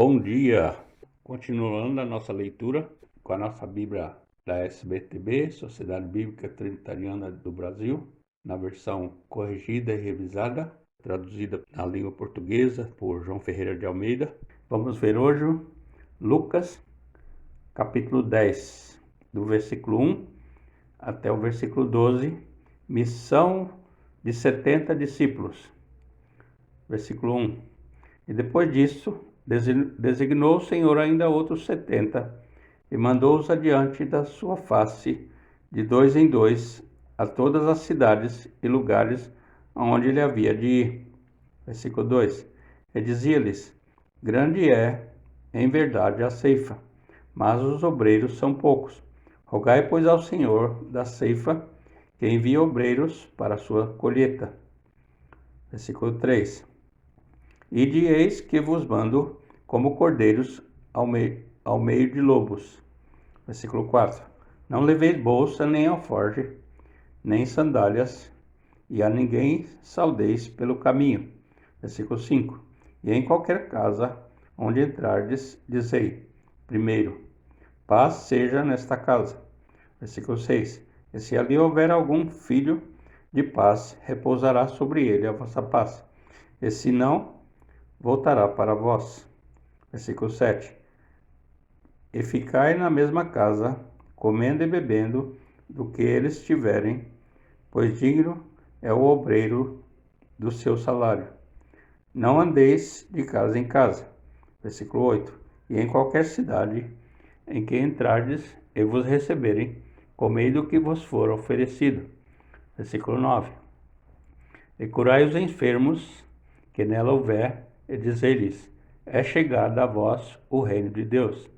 Bom dia! Continuando a nossa leitura com a nossa Bíblia da SBTB, Sociedade Bíblica Trinitariana do Brasil, na versão corrigida e revisada, traduzida na língua portuguesa por João Ferreira de Almeida. Vamos ver hoje Lucas, capítulo 10, do versículo 1 até o versículo 12, missão de 70 discípulos. Versículo 1. E depois disso, designou o Senhor ainda outros 70, e mandou-os adiante da sua face, de dois em dois, a todas as cidades e lugares aonde ele havia de ir. Versículo 2. E dizia-lhes: Grande é, em verdade, a ceifa, mas os obreiros são poucos. Rogai, pois, ao Senhor da ceifa, que envie obreiros para a sua colheita. Versículo 3. Ide, eis que vos mando como cordeiros ao meio de lobos. Versículo 4. Não leveis bolsa, nem alforje, nem sandálias, e a ninguém saudeis pelo caminho. Versículo 5. E em qualquer casa onde entrardes, dizei: primeiro, paz seja nesta casa. Versículo 6. E se ali houver algum filho de paz, repousará sobre ele a vossa paz. E se não, voltará para vós. Versículo 7. E ficai na mesma casa, comendo e bebendo do que eles tiverem, pois digno é o obreiro do seu salário. Não andeis de casa em casa. Versículo 8. E em qualquer cidade em que entrardes e vos receberem, comei do que vos for oferecido. Versículo 9. E curai os enfermos que nela houver, e dizei-lhes: é chegado a vós o reino de Deus.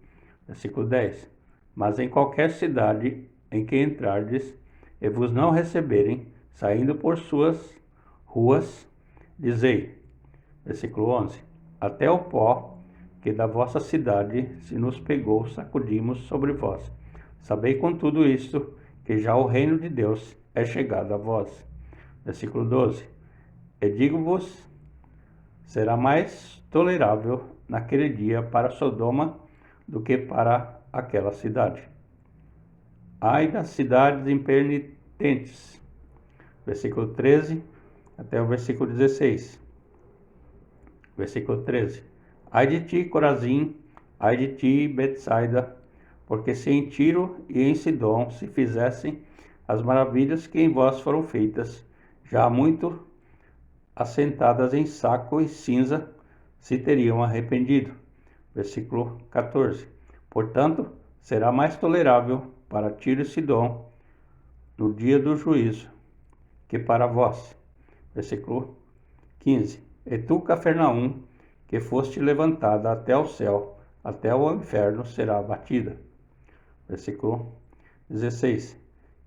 Versículo 10. Mas em qualquer cidade em que entrardes e vos não receberem, saindo por suas ruas, dizei. Versículo 11. Até o pó que da vossa cidade se nos pegou, sacudimos sobre vós. Sabei com tudo isto, que já o reino de Deus é chegado a vós. Versículo 12. E digo-vos, será mais tolerável naquele dia para Sodoma do que para aquela cidade. Ai das cidades impenitentes. Versículo 13 até o versículo 16. Versículo 13. Ai de ti, Corazim, ai de ti, Betsaida, porque se em Tiro e em Sidom se fizessem as maravilhas que em vós foram feitas, já há muito assentadas em saco e cinza, se teriam arrependido. Versículo 14. Portanto, será mais tolerável para Tiro e Sidom no dia do juízo que para vós. Versículo 15. E tu, Cafarnaum, que foste levantada até o céu, até o inferno será abatida. Versículo 16.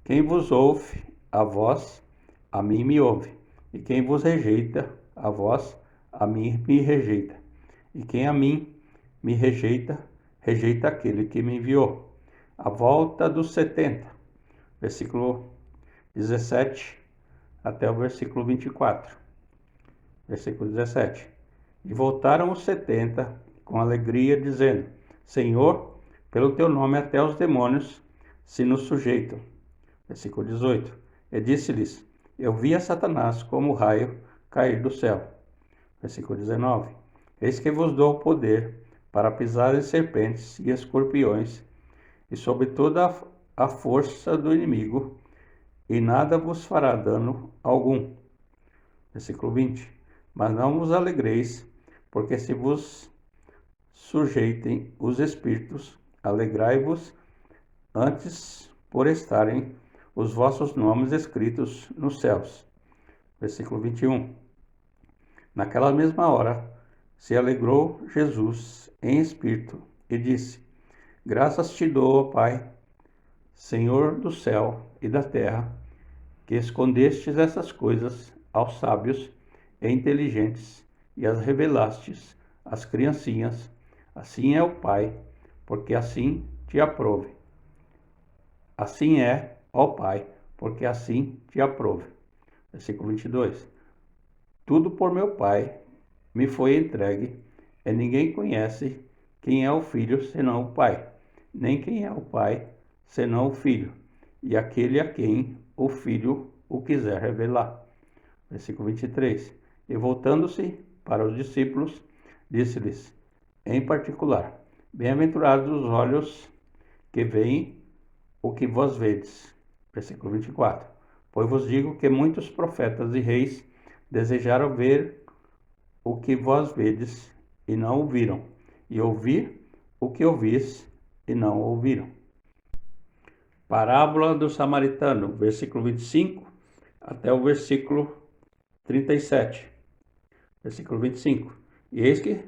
Quem vos ouve, a vós, a mim me ouve. E quem vos rejeita, a vós, a mim me rejeita. E quem a mim me rejeita, rejeita aquele que me enviou. A volta dos 70, versículo 17 até o versículo 24. Versículo 17. E voltaram os 70 com alegria, dizendo: Senhor, pelo teu nome até os demônios se nos sujeitam. Versículo 18. E disse-lhes: Eu vi a Satanás como raio cair do céu. Versículo 19. Eis que vos dou o poder para pisar em serpentes e escorpiões, e sobre toda a força do inimigo, e nada vos fará dano algum. Versículo 20. Mas não vos alegreis, porque se vos sujeitem os espíritos, alegrai-vos antes por estarem os vossos nomes escritos nos céus. Versículo 21. Naquela mesma hora se alegrou Jesus em espírito e disse: Graças te dou, ó Pai, Senhor do céu e da terra, que escondestes essas coisas aos sábios e inteligentes e as revelastes às criancinhas. Assim é o Pai, porque assim te aprove. Assim é, ó Pai, porque assim te aprove. Versículo 22. Tudo por meu Pai me foi entregue, E ninguém conhece quem é o Filho senão o Pai, nem quem é o Pai senão o Filho, e aquele a quem o Filho o quiser revelar. Versículo 23. E voltando-se para os discípulos, disse-lhes, em particular, bem-aventurados os olhos que veem o que vós vedes. Versículo 24. Pois vos digo que muitos profetas e reis desejaram ver o que vós vedes e não o viram, e ouvir o que ouvis e não ouviram. Parábola do samaritano, versículo 25 até o versículo 37. Versículo 25. E eis que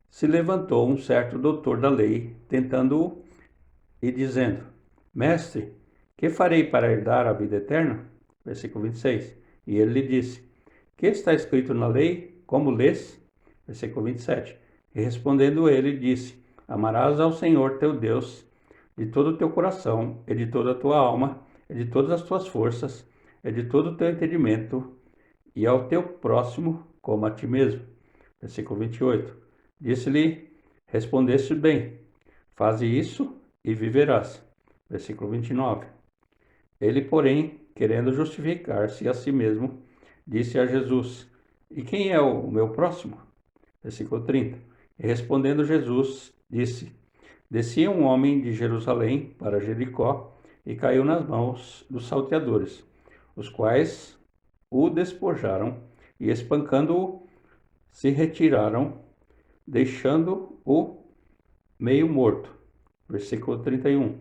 se levantou um certo doutor da lei, tentando-o e dizendo, Mestre, que farei para herdar a vida eterna? Versículo 26. E ele lhe disse, que está escrito na lei? Como lês? Versículo 27. E respondendo ele, disse, amarás ao Senhor teu Deus de todo o teu coração, e de toda a tua alma, e de todas as tuas forças, e de todo o teu entendimento, e ao teu próximo como a ti mesmo. Versículo 28. Disse-lhe, respondeste bem, faze isso e viverás. Versículo 29. Ele, porém, querendo justificar-se a si mesmo, disse a Jesus, e quem é o meu próximo? Versículo 30. E respondendo Jesus, disse, descia um homem de Jerusalém para Jericó e caiu nas mãos dos salteadores, os quais o despojaram e, espancando-o, se retiraram, deixando-o meio morto. Versículo 31.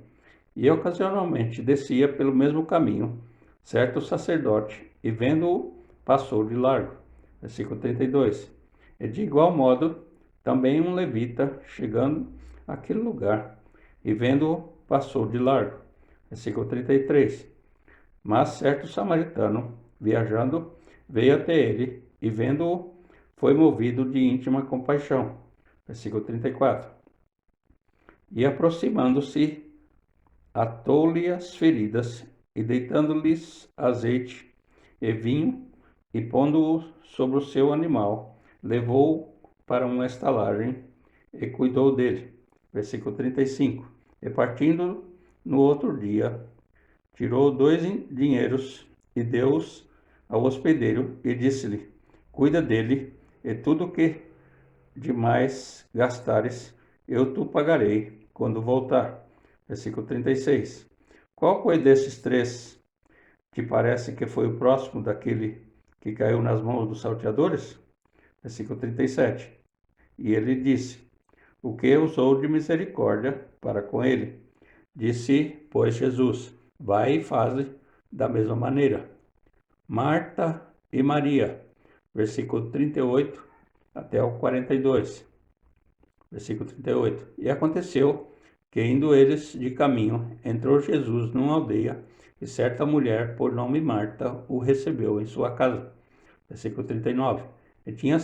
E ocasionalmente descia pelo mesmo caminho certo sacerdote, e vendo-o, passou de largo. Versículo 32. E de igual modo, também um levita, chegando àquele lugar, e vendo-o, passou de largo. Versículo 33. Mas certo samaritano, viajando, veio até ele, e vendo-o, foi movido de íntima compaixão. Versículo 34. E aproximando-se, atou-lhe as feridas, e deitando-lhes azeite e vinho, e pondo-o sobre o seu animal, levou-o para uma estalagem, e cuidou dele. Versículo 35. E partindo no outro dia, tirou 2 dinheiros, e deu-os ao hospedeiro, e disse-lhe, cuida dele, e tudo o que demais gastares, eu te pagarei quando voltar. Versículo 36. Qual foi desses 3 te parece que foi o próximo daquele que caiu nas mãos dos salteadores? Versículo 37. E ele disse, o que usou de misericórdia para com ele? Disse, pois, Jesus, vai e faze da mesma maneira. Marta e Maria, versículo 38 até o 42. Versículo 38. E aconteceu que, indo eles de caminho, entrou Jesus numa aldeia, e certa mulher, por nome Marta, o recebeu em sua casa. Versículo 39. E tinha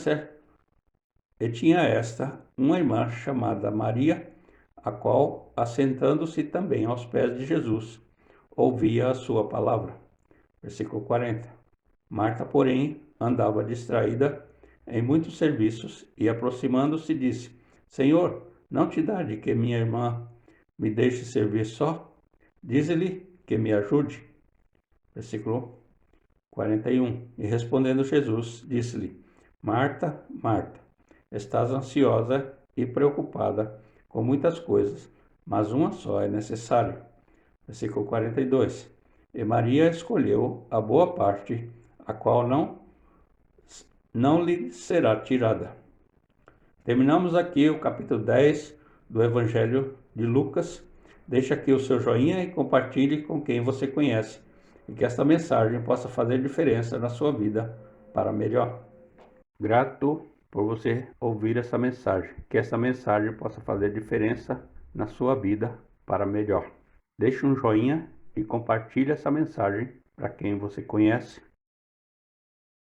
esta uma irmã chamada Maria, a qual, assentando-se também aos pés de Jesus, ouvia a sua palavra. Versículo 40. Marta, porém, andava distraída em muitos serviços, e aproximando-se disse, Senhor, não te dá de que minha irmã me deixe servir só? Dize-lhe que me ajude. Versículo 41. E respondendo Jesus, disse-lhe, Marta, Marta, estás ansiosa e preocupada com muitas coisas, mas uma só é necessária. Versículo 42. E Maria escolheu a boa parte, a qual não lhe será tirada. Terminamos aqui o capítulo 10 do Evangelho de Lucas. Deixe aqui o seu joinha e compartilhe com quem você conhece, e que esta mensagem possa fazer diferença na sua vida para melhor. Grato por você ouvir essa mensagem, que essa mensagem possa fazer diferença na sua vida para melhor. Deixe um joinha e compartilhe essa mensagem para quem você conhece,